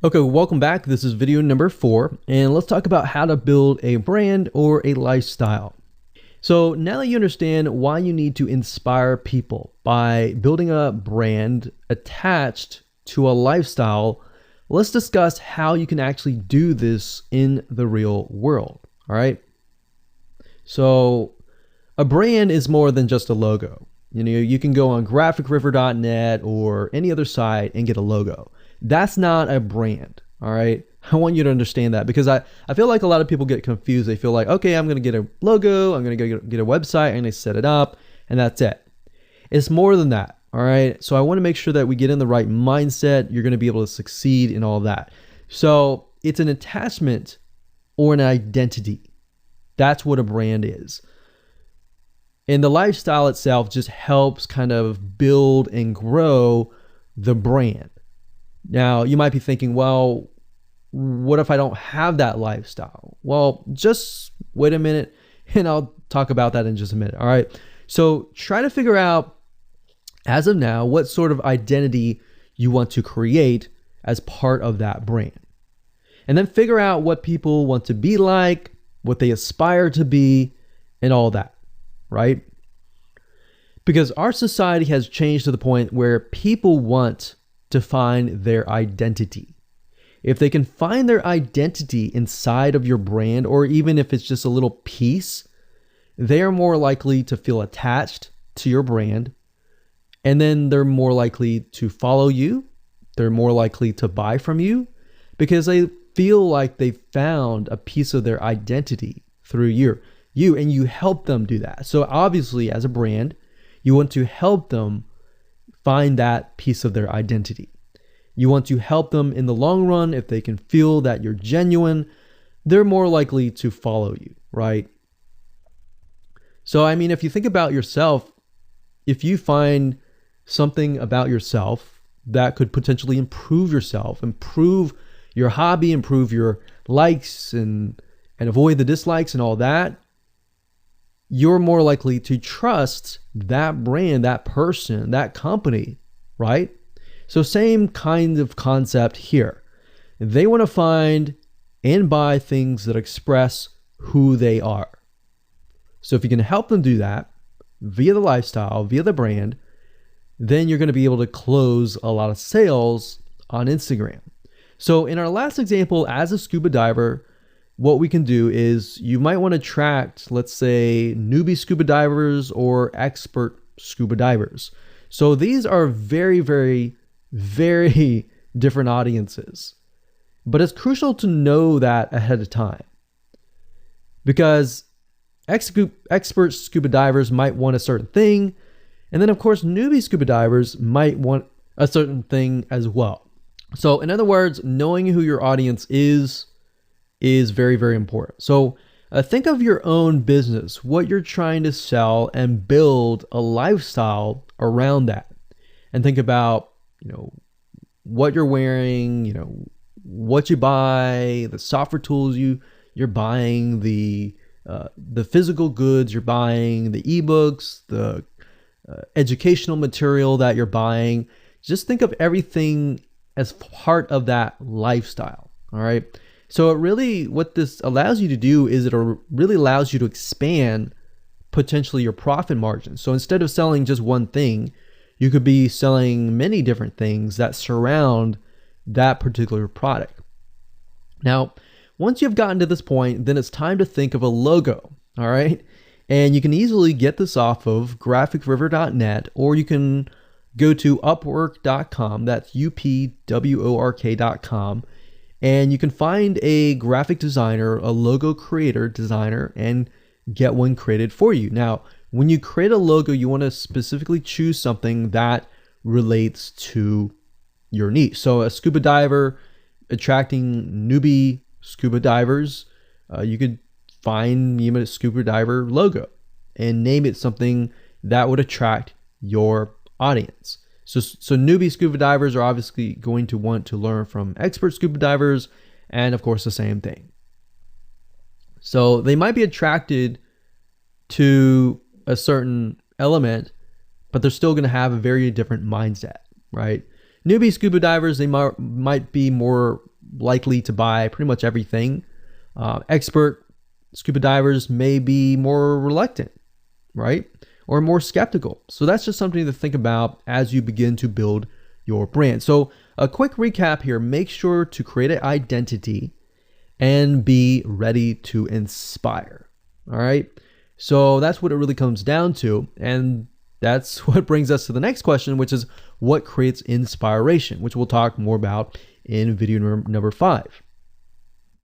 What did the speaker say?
Okay, welcome back. This is video number 4, and let's talk about how to build a brand or a lifestyle. So now that you understand why you need to inspire people by building a brand attached to a lifestyle, let's discuss how you can actually do this in the real world. All right. So a brand is more than just a logo. You can go on graphicriver.net or any other site and get a logo. That's not a brand. All right. I want you to understand that, because I feel like a lot of people get confused. They feel like, okay, I'm going to get a logo, I'm going to get a website, I'm going to set it up, and that's it. It's more than that. All right. So I want to make sure that we get in the right mindset. You're going to be able to succeed in all of that. So it's an attachment or an identity. That's what a brand is. And the lifestyle itself just helps kind of build and grow the brand. Now, you might be thinking, well, what if I don't have that lifestyle? Well, just wait a minute and I'll talk about that in just a minute. All right. So try to figure out, as of now, what sort of identity you want to create as part of that brand. And then figure out what people want to be like, what they aspire to be, and all that, right? Because our society has changed to the point where people want to find their identity. If they can find their identity inside of your brand, or even if it's just a little piece, they are more likely to feel attached to your brand. And then they're more likely to follow you. They're more likely to buy from you because they feel like they found a piece of their identity through you, and you help them do that. So obviously, as a brand, you want to help them find that piece of their identity. You want to help them in the long run. If they can feel that you're genuine, they're more likely to follow you, right? So, I mean, if you think about yourself, if you find something about yourself that could potentially improve yourself, improve your hobby, improve your likes, and avoid the dislikes and all that, you're more likely to trust that brand, that person, that company, right? So same kind of concept here. They want to find and buy things that express who they are. So if you can help them do that via the lifestyle, via the brand, then you're going to be able to close a lot of sales on Instagram. So in our last example, as a scuba diver, what we can do is you might want to attract, let's say, newbie scuba divers or expert scuba divers. So these are very, very, very different audiences. But it's crucial to know that ahead of time, because expert scuba divers might want a certain thing. And then, of course, newbie scuba divers might want a certain thing as well. So in other words, knowing who your audience is very, very important. So think of your own business, what you're trying to sell, and build a lifestyle around that. And think about, what you're wearing, what you buy, the software tools you're buying, the physical goods you're buying, the ebooks, the educational material that you're buying. Just think of everything as part of that lifestyle. All right. So what this allows you to do is it really allows you to expand potentially your profit margin. So instead of selling just one thing, you could be selling many different things that surround that particular product. Now, once you've gotten to this point, then it's time to think of a logo. All right. And you can easily get this off of graphicriver.net, or you can go to upwork.com. That's upwork.com. And you can find a graphic designer, a logo creator, designer, and get one created for you. Now, when you create a logo, you want to specifically choose something that relates to your niche. So a scuba diver attracting newbie scuba divers, you could find a scuba diver logo and name it something that would attract your audience. So newbie scuba divers are obviously going to want to learn from expert scuba divers, and of course the same thing. So they might be attracted to a certain element, but they're still going to have a very different mindset, right? Newbie scuba divers, they might be more likely to buy pretty much everything. Expert scuba divers may be more reluctant, right? Or more skeptical. So that's just something to think about as you begin to build your brand. So a quick recap here, make sure to create an identity and be ready to inspire. All right. So that's what it really comes down to. And that's what brings us to the next question, which is what creates inspiration, which we'll talk more about in video number 5.